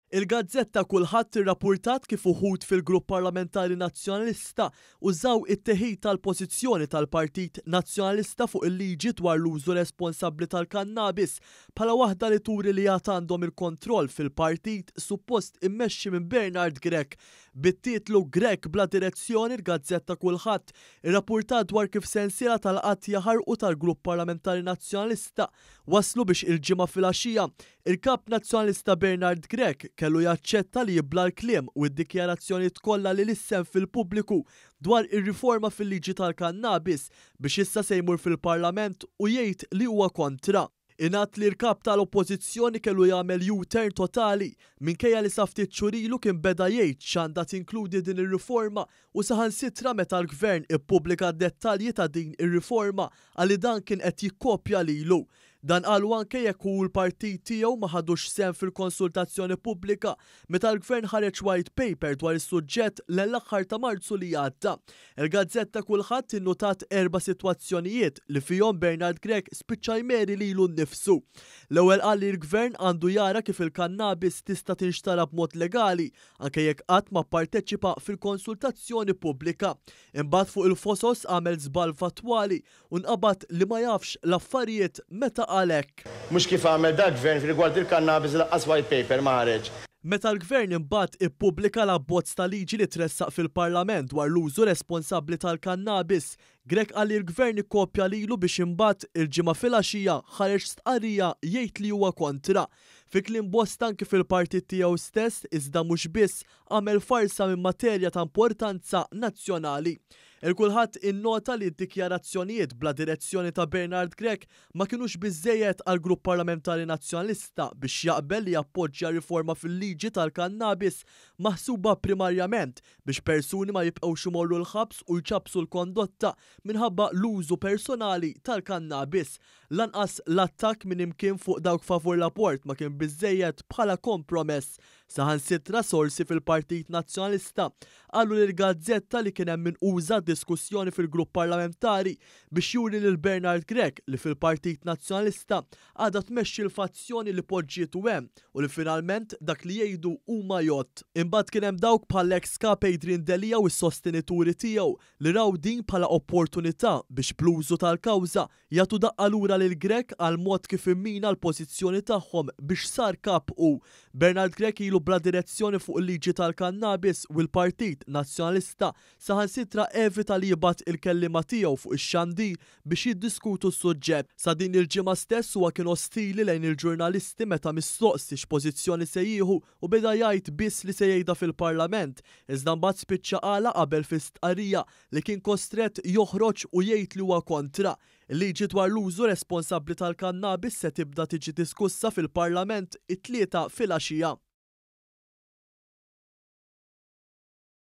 Il-Gazzetta kulħadd irrappurtat kif uħud fil-Grupp Parlamentari Nazzjonalista użaw it-teħid tal-pożizzjoni tal-Partit Nazzjonalista fuq il-liġi dwar l-użu responsabbli tal-kannabis bħala waħda li turi li għad għandhom il-kontroll fil-partit suppost immexxi minn Bernard Grech. Bit-titlu Grech bla direzzjoni il-Gazzetta kulħadd irrappurtat dwar kif sensiela tal-qatt jaħarqu tal-Grupp Parlamentari Nazzjonalista waslu biex il-ġimgħa filgħaxija il-Kap Nazzjonalista Bernard Grech kellu jaċċetta li jibla l-kliem u d-dikjarazzjonijiet kollha li lissem fil-pubbliku dwar ir-riforma fil-liġi tal-kannabis biex issa se jmur fil-Parlament u jgħid li huwa kontra. Ingħad li l-kap tal-Oppożizzjoni kellu jagħmel U-turn totali minkejja li sa ftit xurilu kien beda jgħid x'għandha tinkludi din ir-riforma u saħansitra meta l-Gvern ippubblika d-dettalji ta' din ir-riforma għalli dan kien qed jikkopja lilu. Dan qalu anke jekk hu l-partit tiegħu ma ħadux sehem fil-konsultazzjoni pubblika meta l-Gvern ħareġ white paper dwar is-suġġett l-aħħar ta' Marzu li għadda. Il-Gazzetta kulħadd innutat 4 sitwazzjonijiet li fihom Bernard Grech spiċċa jmeri lilu nnifsu. L-ewwel qal li l-Gvern għandu jara kif il-kannabis tista' tinxtara b'mod legali anke jekk qatt ma pparteċipa fil-konsultazzjoni pubblika. Imbagħad fuq il-fosos għamel żball fatwali u nqabad li ma jafx l-affarijiet meta għalek. Mux kif għamel da gvern fil-rigward il-kannabis laqqas white paper ma ħareġ. Meta l-Gvern imbagħad ippubblika l-abbozz ta' liġi li tressaq fil-Parlament dwar l-użu responsabbli tal-kannabis, Grech qal li l-Gvern ikkopja lilu biex imbagħad il-ġimgħa filgħaxija ħareġ stqarrija jgħid li huwa kontra. Fi kliem bosta anke fil-partit tiegħu stess iżda mhux biss għamel farsa minn materja ta' importanza nazzjonali. Il-kulħadd innota li d-dikjarazzjonijiet bla direzzjoni ta' Bernard Grech ma kinux biżżejjed għal Grupp Parlamentari Nazzjonalista biex jaqbel li jappoġġja riforma fil-liġi tal-kannabis maħsuba primarjament biex persuni ma jibqgħux imorru l-ħabs u jċabsu l-kondotta minħabba l-użu personali tal-kannabis. Lanqas l-attakk minn imkien fuq dawk favur l-aport ma kien biżżejjed bħala kompromess. Saħansitra sorsi fil-Partit Nazzjonalista qalu lill-Gazzetta li kien hemm minquża diskussjoni fil-Grupp Parlamentari biex juri lil Bernard Grech li fil-Partit Nazzjonalista għadha tmexxi l-fazzjoni li poġġietu hemm u li finalment dak li jgħidu huma jott. Imbagħad kien hemm dawk bħall-ex kap Adrian Delia u s-sostenituri tiegħu li raw din bħala opportunità biex bl-użu tal-kawża jagħtu daqqa lura lil Grech għal mod kif immina l-pożizzjoni tagħhom biex sar kap u Bernard Grech ilu bla direzzjoni fuq il-liġi tal-kannabis u l-Partit Nazzjonalista saħansitra evita li jibgħat il-kellima tiegħu fuq ix-xandir biex jiddiskutu s-suġġett. Sa din il-ġimgħa stess huwa kien ostili lejn il-ġurnalisti meta mistoqsi x'pożizzjoni se jieħu u beda jgħid biss li se jgħidha fil-Parlament. Iżda mbagħad spiċċa qala qabel fi stqarrija li kien kostrett joħroġ u jgħid li huwa kontra. Il-liġi dwar l-użu responsabbli tal-kannabis se tibda tiġi diskussa fil-Parlament it-3 filgħaxija.